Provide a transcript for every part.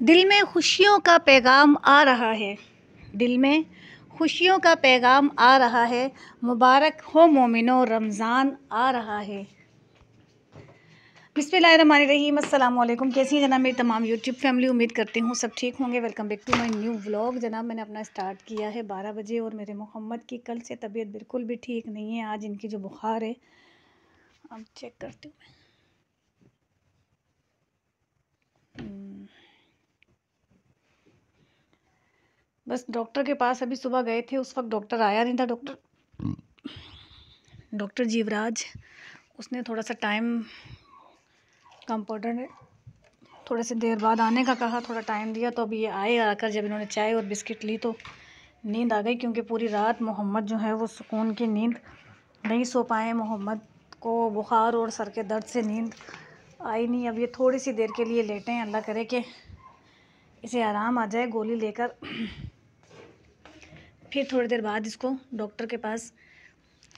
दिल में खुशियों का पैगाम आ रहा है, दिल में खुशियों का पैगाम आ रहा है। मुबारक हो मोमिनो, रमज़ान आ रहा है। बिस्मिल्लाहिर्रहमानिर्रहीम। अस्सलाम वालेकुम। कैसी हैं जनाब मेरी तमाम यूट्यूब फैमिली? उम्मीद करती हूँ सब ठीक होंगे। Welcome back to my new vlog. जनाब मैंने अपना स्टार्ट किया है 12 बजे और मेरे मोहम्मद की कल से तबीयत बिल्कुल भी ठीक नहीं है। आज इनकी जो बुखार है, अब चेक करती हूँ मैं। बस डॉक्टर के पास अभी सुबह गए थे, उस वक्त डॉक्टर आया नहीं था। डॉक्टर जीवराज, उसने थोड़ा सा टाइम, कंपाउंडर ने थोड़े से देर बाद आने का कहा, थोड़ा टाइम दिया। तो अभी ये आए, आकर जब इन्होंने चाय और बिस्किट ली तो नींद आ गई, क्योंकि पूरी रात मोहम्मद जो है वो सुकून की नींद नहीं सो पाए। मोहम्मद को बुखार और सर के दर्द से नींद आई नहीं। अब ये थोड़ी सी देर के लिए लेटे हैं, अल्लाह करे कि इसे आराम आ जाए। गोली लेकर फिर थोड़ी देर बाद इसको डॉक्टर के पास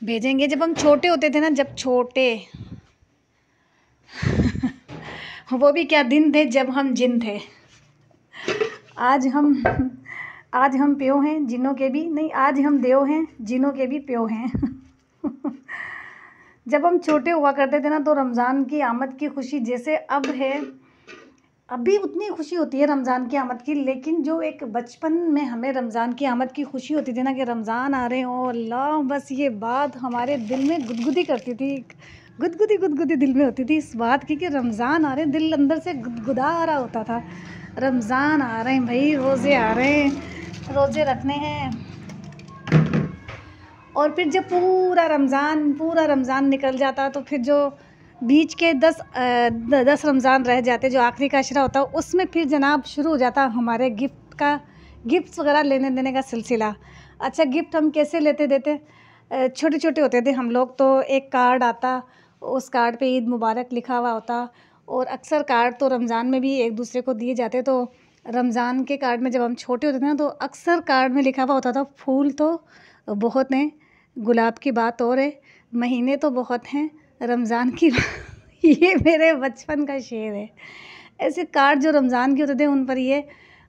भेजेंगे। जब हम छोटे होते थे ना, जब छोटे वो भी क्या दिन थे जब हम जिन थे। आज हम प्यो हैं, जिनों के भी नहीं। आज हम देव हैं, जिनों के भी प्यो हैं। जब हम छोटे हुआ करते थे ना, तो रमज़ान की आमद की खुशी जैसे अब है, अभी उतनी खुशी होती है रमज़ान की आमद की। लेकिन जो एक बचपन में हमें रमज़ान की आमद की खुशी होती थी ना, कि रमज़ान आ रहे हो अल्लाह, बस ये बात हमारे दिल में गुदगुदी करती थी। गुदगुदी दिल में होती थी इस बात की कि रमज़ान आ रहे हैं। दिल अंदर से गुदगुदा आ रहा होता था, रमज़ान आ रहे हैं भाई, रोज़े आ रहे हैं, रोज़े रखने हैं। और फिर जब पूरा रमज़ान निकल जाता, तो फिर जो बीच के 10 रमज़ान रह जाते, जो आखिरी का अशरा होता, उसमें फिर जनाब शुरू हो जाता हमारे गिफ्ट्स वगैरह लेने देने का सिलसिला। अच्छा, गिफ्ट हम कैसे लेते देते? छोटे छोटे होते थे हम लोग, तो एक कार्ड आता, उस कार्ड पे ईद मुबारक लिखा हुआ होता। और अक्सर कार्ड तो रमज़ान में भी एक दूसरे को दिए जाते। तो रमज़ान के कार्ड में जब हम छोटे होते थे ना, तो अक्सर कार्ड में लिखा हुआ होता था, फूल तो बहुत हैं, गुलाब की बात और है, महीने तो बहुत हैं, रमज़ान की ये मेरे बचपन का शेर है। ऐसे कार्ड जो रमज़ान के होते थे, उन पर ये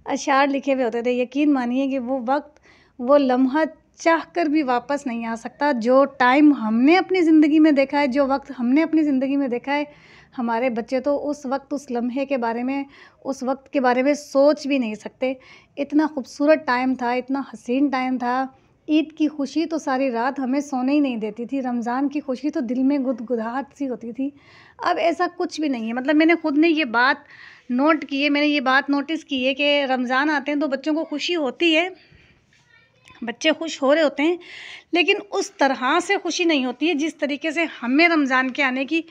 अशार लिखे हुए होते थे। यकीन मानिए कि वो वक्त, वो लम्हा चाह कर भी वापस नहीं आ सकता। जो टाइम हमने अपनी ज़िंदगी में देखा है, जो वक्त हमने अपनी ज़िंदगी में देखा है, हमारे बच्चे तो उस वक्त, उस लम्हे के बारे में, उस वक्त के बारे में सोच भी नहीं सकते। इतना खूबसूरत टाइम था, इतना हसीन टाइम था। ईद की खुशी तो सारी रात हमें सोने ही नहीं देती थी। रमज़ान की खुशी तो दिल में गुदगुदाहट सी होती थी। अब ऐसा कुछ भी नहीं है। मतलब मैंने खुद ने ये बात नोट की है, मैंने ये बात नोटिस की है कि रमज़ान आते हैं तो बच्चों को खुशी होती है, बच्चे खुश हो रहे होते हैं, लेकिन उस तरह से खुशी नहीं होती है जिस तरीके से हमें रमज़ान के आने की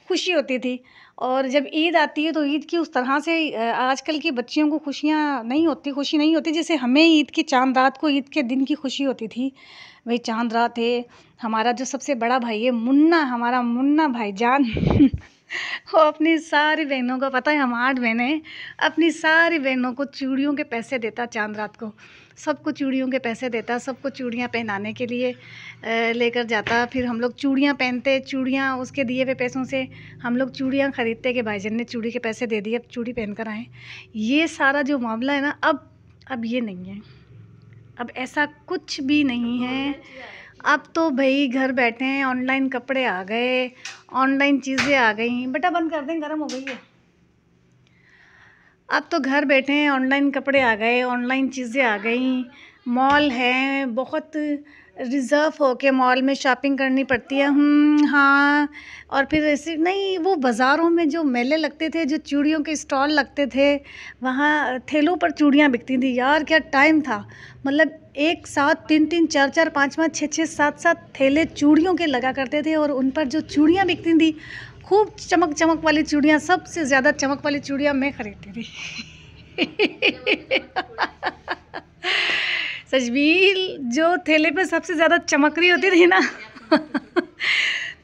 खुशी होती थी। और जब ईद आती है तो ईद की उस तरह से आजकल की बच्चियों को खुशी नहीं होती जैसे हमें ईद की चांद रात को, ईद के दिन की खुशी होती थी। वही चांद रात है। हमारा जो सबसे बड़ा भाई है मुन्ना, हमारा मुन्ना भाईजान वो अपनी सारी बहनों को, पता है हम 8 बहनें हैं, अपनी सारी बहनों को चूड़ियों के पैसे देता चांद रात को। सबको चूड़ियों के पैसे देता, सबको चूड़ियाँ पहनाने के लिए लेकर जाता। फिर हम लोग चूड़ियाँ पहनते, चूड़ियाँ उसके दिए हुए पैसों से हम लोग चूड़ियाँ ख़रीदते कि भाईजान ने चूड़ी के पैसे दे दिए, अब चूड़ी पहन कर आएँ। ये सारा जो मामला है ना, अब ये नहीं है। अब ऐसा कुछ भी नहीं है। अब तो भाई घर बैठे हैं, ऑनलाइन कपड़े आ गए, ऑनलाइन चीज़ें आ गई। बेटा बंद कर दें, गर्म हो गई है। अब तो घर बैठे हैं, ऑनलाइन कपड़े आ गए, ऑनलाइन चीज़ें आ गई। मॉल हैं, बहुत रिज़र्व होके मॉल में शॉपिंग करनी पड़ती है। हाँ। और फिर ऐसे नहीं, वो बाज़ारों में जो मेले लगते थे, जो चूड़ियों के स्टॉल लगते थे, वहाँ ठेलों पर चूड़ियाँ बिकती थी। यार क्या टाइम था। मतलब एक साथ 3-3, 4-4, 5-5, 6-6, 7-7 ठेले चूड़ियों के लगा करते थे, और उन पर जो चूड़ियाँ बिकती थी, खूब चमक वाली चूड़ियाँ, सबसे ज़्यादा चमक वाली चूड़ियाँ मैं खरीदती थी। सजबील, जो ठेले पे सबसे ज़्यादा चमक रही होती थी ना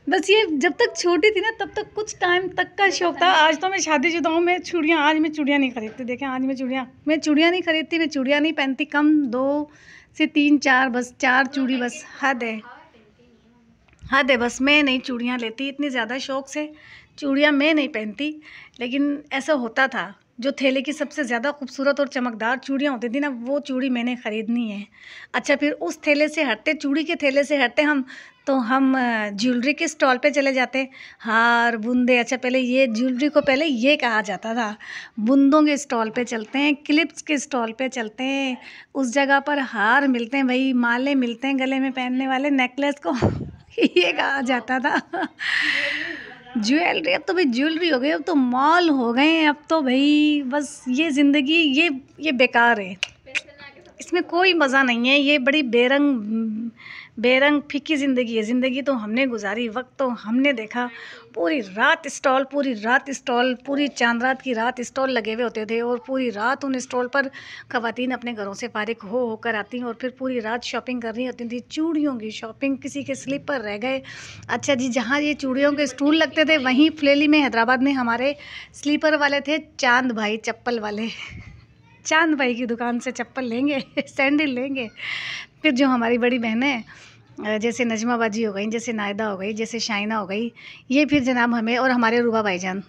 बस ये जब तक छोटी थी ना, तब तक कुछ टाइम तक का शौक था। आज तो मैं शादीशुदा हूँ, मैं चूड़ियाँ नहीं खरीदती। देखें, आज मैं चूड़ियाँ नहीं खरीदती, मैं चूड़ियाँ नहीं पहनती। कम 2 से 3, 4, बस 4 चूड़ी, बस हद है बस। मैं नहीं चूड़ियाँ लेती, इतनी ज़्यादा शौक़ से चूड़ियाँ मैं नहीं पहनती। लेकिन ऐसा होता था, जो थैले की सबसे ज़्यादा खूबसूरत और चमकदार चूड़ियाँ होती थी ना, वो चूड़ी मैंने ख़रीदनी है। अच्छा, फिर उस थैले से हटते, चूड़ी के थैले से हटते हम, तो हम ज्वेलरी के स्टॉल पे चले जाते। हार, बूंदे, अच्छा पहले ये ज्वेलरी को पहले ये कहा जाता था। बूंदों के स्टॉल पे चलते हैं, क्लिप्स के स्टॉल पे चलते हैं, उस जगह पर हार मिलते हैं भाई, माले मिलते हैं गले में पहनने वाले, नेकलेस को ये कहा जाता था। ज्वेलरी, अब तो भाई ज्वेलरी हो गई, अब तो मॉल हो गए हैं, अब तो भाई बस ये ज़िंदगी ये बेकार है, इसमें कोई मज़ा नहीं है, ये बड़ी बेरंग बेरंग फीकी ज़िंदगी है। ज़िंदगी तो हमने गुजारी, वक्त तो हमने देखा, पूरी रात स्टॉल, पूरी रात स्टॉल, पूरी चांद रात की रात स्टॉल लगे हुए होते थे, और पूरी रात उन स्टॉल पर ख़वातीन अपने घरों से फारिग हो होकर आती, और फिर पूरी रात शॉपिंग कर रही होती थी, चूड़ियों की शॉपिंग, किसी के स्लीपर रह गए। अच्छा जी, जहाँ ये चूड़ियों के स्टूल लगते थे, वहीं फ्लेली में, हैदराबाद में, हमारे स्लीपर वाले थे चांद भाई, चप्पल वाले। चांद भाई की दुकान से चप्पल लेंगे, सैंडल लेंगे। फिर जो हमारी बड़ी बहनें, जैसे नजमा बाजी हो गई, जैसे नायदा हो गई, जैसे शाइना हो गई, ये फिर जनाब हमें, और हमारे रूबा भाईजान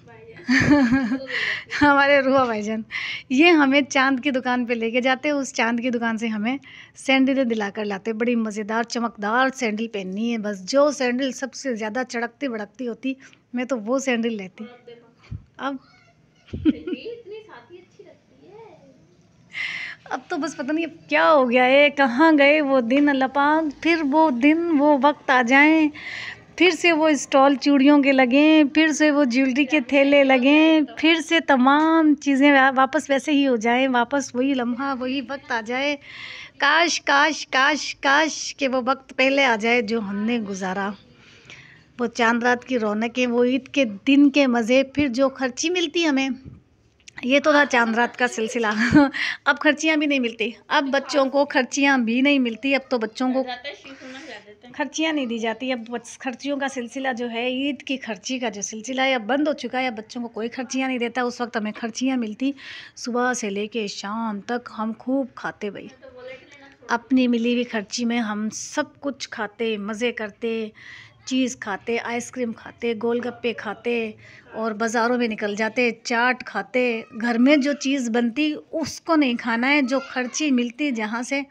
हमारे रूबा भाईजान, ये हमें चांद की दुकान पे लेके जाते, उस चांद की दुकान से हमें सैंडलें दिलाकर लाते। बड़ी मज़ेदार चमकदार सैंडल पहननी है बस, जो सैंडल सबसे ज़्यादा चड़कती भड़कती होती, मैं तो वो सैंडल लेती। अब अब तो बस पता नहीं अब क्या हो गया है, कहाँ गए वो दिन, अल्लाह पाक फिर वो दिन, वो वक्त आ जाएं, फिर से वो स्टॉल चूड़ियों के लगें, फिर से वो ज्वेलरी के थैले लगें, फिर से तमाम चीज़ें वापस वैसे ही हो जाएं, वापस वही लम्हा, वही वक्त आ जाए। काश काश काश काश कि वो वक्त पहले आ जाए जो हमने गुजारा। वो चांद रात की रौनकें, वो ईद के दिन के मज़े, फिर जो खर्ची मिलती हमें, ये तो था चांद रात का सिलसिला। अब खर्चियाँ भी नहीं मिलती, अब बच्चों को खर्चियाँ भी नहीं मिलती, अब तो बच्चों को खर्चियाँ नहीं दी जाती। अब खर्चियों का सिलसिला जो है, ईद की खर्ची का जो सिलसिला है, अब बंद हो चुका है। अब बच्चों को कोई खर्चियाँ नहीं देता, उस वक्त हमें खर्चियाँ मिलती, सुबह से लेके शाम तक हम खूब खाते भाई, अपनी मिली हुई खर्ची में हम सब कुछ खाते, मज़े करते, चीज़ खाते, आइसक्रीम खाते, गोलगप्पे खाते, और बाज़ारों में निकल जाते, चाट खाते। घर में जो चीज़ बनती उसको नहीं खाना है, जो खर्ची मिलती, जहाँ से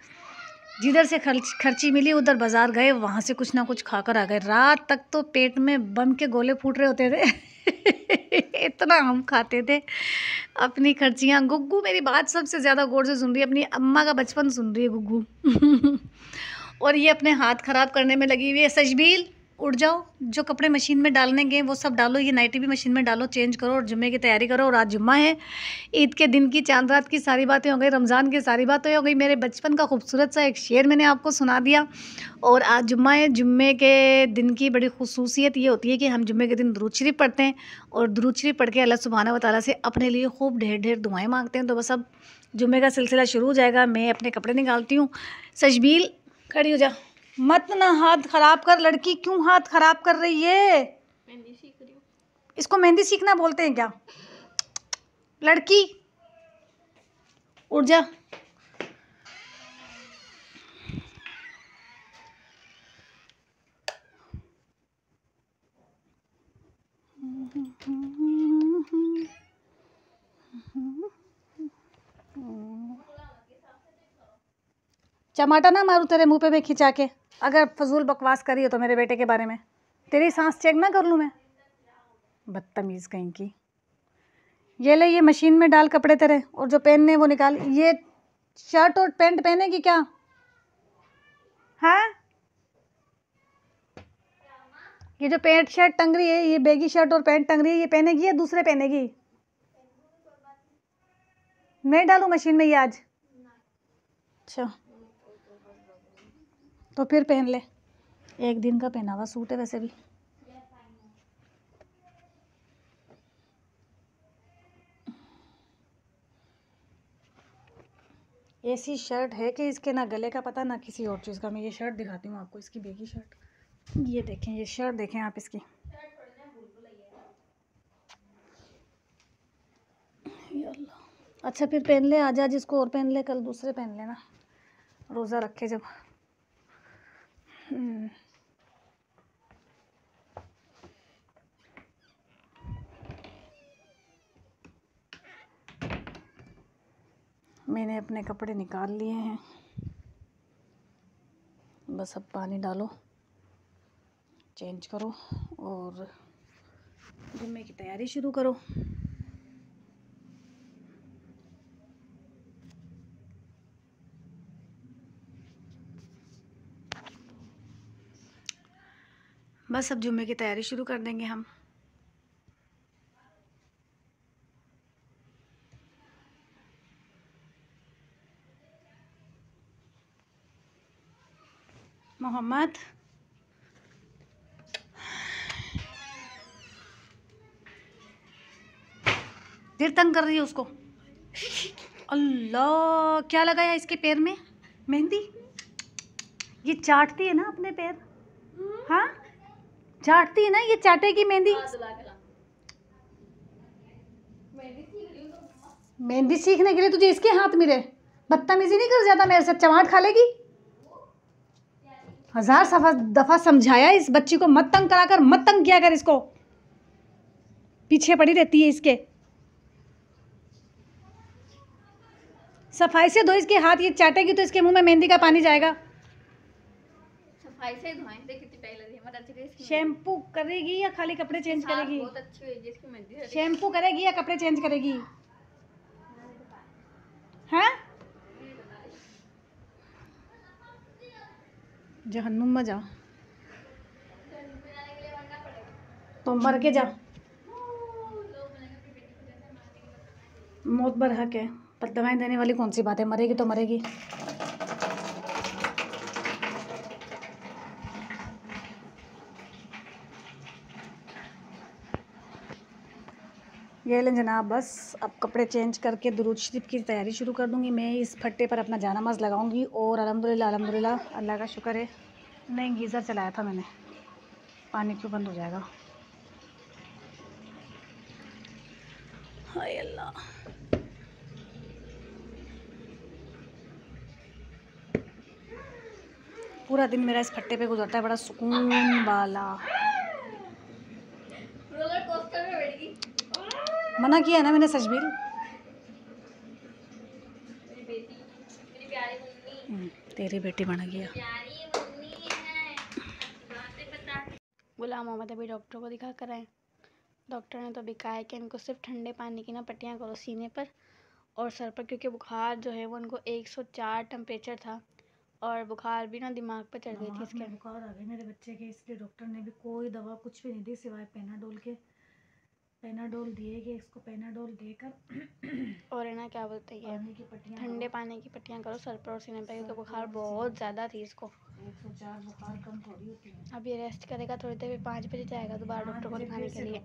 जिधर से खर्ची मिली उधर बाज़ार गए, वहाँ से कुछ ना कुछ खाकर आ गए। रात तक तो पेट में बम के गोले फूट रहे होते थे। इतना हम खाते थे अपनी खर्चियाँ। गुग्गू मेरी बात सबसे ज़्यादा गौर से सुन रही है, अपनी अम्मा का बचपन सुन रही है गुग्गू। और ये अपने हाथ ख़राब करने में लगी हुई है। सजबील, उठ जाओ, जो कपड़े मशीन में डालने गए वो सब डालो, ये नाइटी भी मशीन में डालो, चेंज करो और जुम्मे की तैयारी करो। और आज जुम्मा है, ईद के दिन की, चांद रात की सारी बातें हो गई, रमज़ान की सारी बातें हो गई, मेरे बचपन का खूबसूरत सा एक शेर मैंने आपको सुना दिया। और आज जुम्मा है, जुम्मे के दिन की बड़ी खुसूसियत ये होती है कि हम जुम्मे के दिन दुरूद शरीफ पढ़ते हैं, और दुरूद शरीफ पढ़ के अल्लाह सुब्हानहू व तआला से अपने लिए खूब ढेर ढेर दुआएं मांगते हैं। तो बस अब जुम्मे का सिलसिला शुरू हो जाएगा, मैं अपने कपड़े निकालती हूँ। सजबील, खड़ी हो जा, मत ना हाथ खराब कर लड़की, क्यों हाथ खराब कर रही है? मेहंदी सीख रही हूँ। इसको मेहंदी सीखना बोलते हैं क्या? लड़की, उठ जा। चमाटा ना मारूं तेरे मुंह पे मैं खिंचा के, अगर फजूल बकवास करी हो तो मेरे बेटे के बारे में। तेरी सांस चेक ना कर लूँ मैं? बदतमीज़ कहीं की। ये ले, ये मशीन में डाल कपड़े तेरे, और जो पहनने वो निकाल। ये शर्ट और पैंट पहनेगी क्या? हाँ, ये जो पैंट शर्ट टंग रही है, ये बेगी शर्ट और पैंट टंग रही है, ये पहनेगी या दूसरे पहनेगी? मैं डालूँ मशीन में ये आज? अच्छा, तो फिर पहन ले, एक दिन का पहनावा सूट है वैसे भी। ऐसी शर्ट है कि इसके ना गले का पता ना किसी और चीज़ का। मैं ये शर्ट दिखाती हूँ आपको, इसकी बेगी शर्ट, ये देखें, ये शर्ट देखें आप इसकी। या अल्लाह। अच्छा फिर पहन ले, आज आज इसको और पहन ले, कल दूसरे पहन लेना, रोज़ा रखे जब। मैंने अपने कपड़े निकाल लिए हैं, बस अब पानी डालो, चेंज करो और जुम्मे की तैयारी शुरू करो। बस अब जुम्मे की तैयारी शुरू कर देंगे हम। मोहम्मद, देर तंग कर रही है उसको। अल्लाह, क्या लगाया इसके पैर में? मेहंदी। ये चाटती है ना अपने पैर। हाँ, चाटती है ना, ये चाटेगी मेहंदी। मेहंदी सीखने के लिए तुझे इसके हाथ मिले? बदतमीजी नहीं कर ज्यादा मेरे से, चमाट खा लेगी। 1000 दफा समझाया इस बच्ची को, मत तंग करा कर, मत तंग किया कर इसको, पीछे पड़ी रहती है इसके। सफाई से धो इसके हाथ, ये चाटेगी तो इसके मुंह में मेहंदी का पानी जाएगा। सफाई से धोएं, देख कितनी प्यारी लग रही है। मत अच्छी करेगी। शैम्पू करेगी या खाली कपड़े चेंज करेगी? बहुत अच्छी हुई है इसकी मेहंदी। शैम्पू करेगी या कपड़े चेंज करेगी? हैं? जहन्नुम में जा, तो मर के जा। मौत बरहक है, पर दवाएं देने वाली कौन सी बात है? मरेगी तो मरेगी। ये लें जनाब, बस अब कपड़े चेंज करके दुरूद शरीफ की तैयारी शुरू कर दूंगी। मैं इस फट्टे पर अपना जानामाज़ लगाऊंगी और अल्हम्दुलिल्लाह अल्हम्दुलिल्लाह, अल्लाह का शुक्र है। नहीं, गीज़र चलाया था मैंने, पानी क्यों बंद हो जाएगा? हाय अल्लाह। पूरा दिन मेरा इस फट्टे पे गुजरता है, बड़ा सुकून वाला। रोलर कोस्टर में बैठेगी। मना किया ना मैंने सजबील। मेरी बेटी, मेरी प्यारी मम्मी। तेरी बेटी बन गया। प्यारी मम्मी है, बातें बता। गुलाम मोहम्मद अभी डॉक्टर को दिखा कर आए। डॉक्टर ने तो अभी कहा है कि इनको सिर्फ ठंडे पानी की ना पट्टियाँ करो सीने पर और सर पर, क्योंकि बुखार जो है वो इनको 104 टेम्परेचर था और बुखार भी ना दिमाग पर चढ़ गई थी इसके। बुखार आ गई मेरे बच्चे के, इसलिए डॉक्टर ने भी कोई दवा कुछ भी नहीं दी सिवाय पेनाडोल के। पेनाडोल दिए कि इसको पेनाडोल देकर और है ना क्या बोलते हैं, ठंडे पानी की पट्टियाँ करो सर पर और सीने पर, क्योंकि बुखार बहुत ज़्यादा थी इसको। 104 बुखार कम थोड़ी होती है। अब ये रेस्ट करेगा थोड़ी देर, 5 बजे जाएगा दोबारा डॉक्टर को दिखाने के लिए।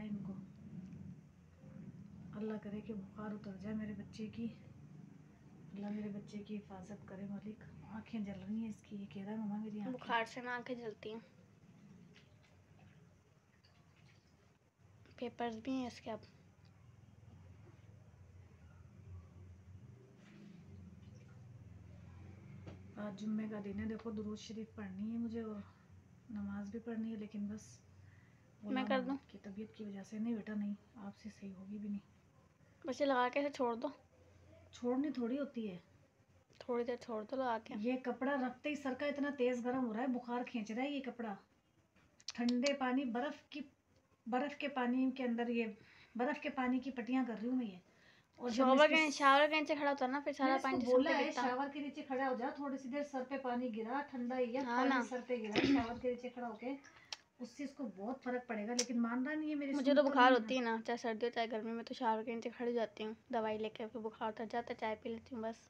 इनको अल्लाह करे कि बुखार उतर जाए मेरे बच्चे की। अल्लाह मेरे बच्चे की हिफाजत करे मालिक। आंखें जल रही हैं इसकी, ये कह रहा है मम्मा मेरी आंखें। बुखार से ना आंखें जलती हैं। पेपर्स भी हैं इसके अब। आज जुम्मे का दिन है, देखो दुरूद शरीफ पढ़नी है मुझे और नमाज भी पढ़नी है, लेकिन बस मैं कर दूं की तबीयत की वजह से नहीं बेटा, नहीं आपसे सही होगी भी नहीं। बस ये लगा के छोड़ दो। छोड़नी थोड़ी होती है, थोड़ी देर छोड़ दो लगा के। ये कपड़ा रखते ही सर का इतना तेज गर्म हो रहा है, बुखार खींच रहा है ये कपड़ा। ठंडे पानी, बर्फ के पानी के अंदर ये बर्फ के पानी की पट्टियां कर रही हूँ मैं ये। और शावर के नीचे खड़ा होता ना, फिर सारा पानी जिस्म पे गिरता। शावर के नीचे खड़ा हो जा, थोड़ी सी देर सर पे पानी गिरा, ठंडा ही है, हाँ पानी ना। सर पे गिरा शावर के नीचे खड़ा होके, उससे इसको बहुत फर्क पड़ेगा, लेकिन मान रहा नहीं है मेरी। मुझे तो बुखार होती है ना, चाहे सर्दी हो चाहे गर्मी में, तो शावर के नीचे खड़ी जाती हूँ दवाई लेके, फिर बुखार उतर जाता है, चाय पी लेती हूँ बस।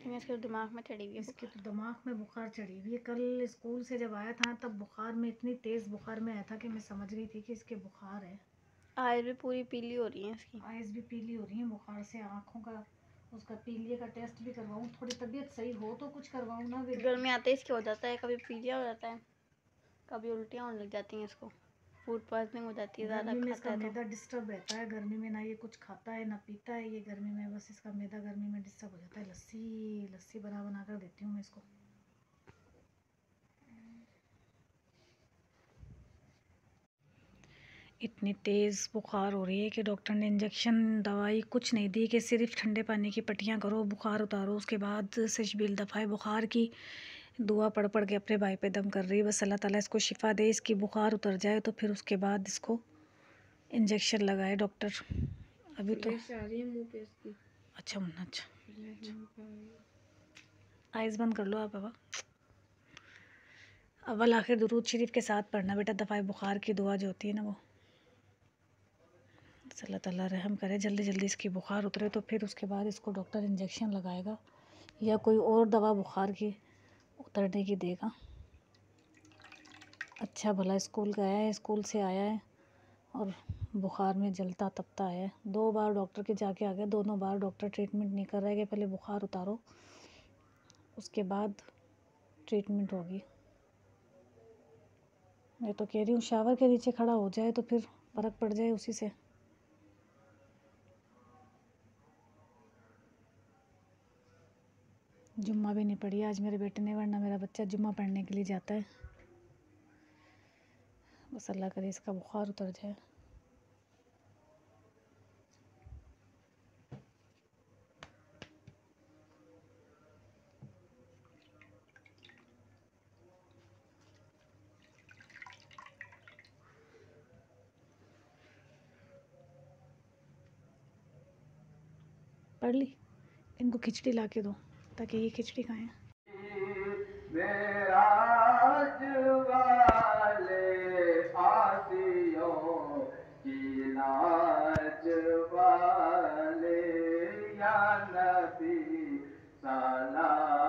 इसके दिमाग में चढ़ी हुई है, इसके तो दिमाग में बुखार चढ़ी हुई है। कल स्कूल से जब आया था तब बुखार में, इतनी तेज बुखार में आया था कि मैं समझ गई थी कि इसके बुखार है। आईज भी पूरी पीली हो रही है इसकी। आईज भी पीली हो रही है बुखार से। आँखों का उसका पीलिए का टेस्ट भी करवाऊँ, थोड़ी तबीयत सही हो तो कुछ करवाऊँ ना। गर्मी आते ही इसके हो जाता है, कभी पीलिया हो जाता है, कभी उल्टियाँ होने लग जाती हैं इसको, फूड पॉइजनिंग हो जाती है ज़्यादा गर्मी में खाता इसका है मैदा डिस्टर्ब रहता है। गर्मी में ना ये कुछ खाता है ना पीता है ये गर्मी में, बस इसका मैदा गर्मी में डिस्टर्ब हो जाता है। लस्सी बना बना कर देती हूँ मैं इसको। इतनी तेज़ बुखार हो रही है कि डॉक्टर ने इंजेक्शन दवाई कुछ नहीं दी कि सिर्फ ठंडे पानी की पट्टियाँ करो, बुखार उतारो। उसके बाद सशबील दफ़ाए बुखार की दुआ पढ़ पढ़ के अपने भाई पे दम कर रही है। बस अल्लाह ताला इसको शिफ़ा दे, इसकी बुखार उतर जाए तो फिर उसके बाद इसको इंजेक्शन लगाए डॉक्टर। अभी तो अच्छा मुन्ना, अच्छा आइज़ बंद कर लो आप। अब अव्वल आखिर दुरूद शरीफ के साथ पढ़ना बेटा, दफ़ाए बुखार की दुआ जो होती है ना वो। अल्लाह ताला रहम करे, जल्दी जल्दी इसकी बुखार उतरे तो फिर उसके बाद इसको डॉक्टर इंजेक्शन लगाएगा या कोई और दवा बुखार की उतरने की देगा। अच्छा भला स्कूल गया है, स्कूल से आया है और बुखार में जलता तपता है। 2 बार डॉक्टर के जाके आ गया, दोनों बार डॉक्टर ट्रीटमेंट नहीं कर रहा है कि पहले बुखार उतारो उसके बाद ट्रीटमेंट होगी। मैं तो कह रही हूँ शावर के नीचे खड़ा हो जाए तो फिर फ़र्क पड़ जाए उसी से। जुम्मा भी नहीं पढ़ी आज मेरे बेटे ने, वरना मेरा बच्चा जुम्मा पढ़ने के लिए जाता है। बस अल्लाह करे इसका बुखार उतर जाए। पढ़ ली? इनको खिचड़ी ला के दो ताकि ये खिचड़ी खाएं। मेराज वाले आसियों की नाच वाले या नबी सलाम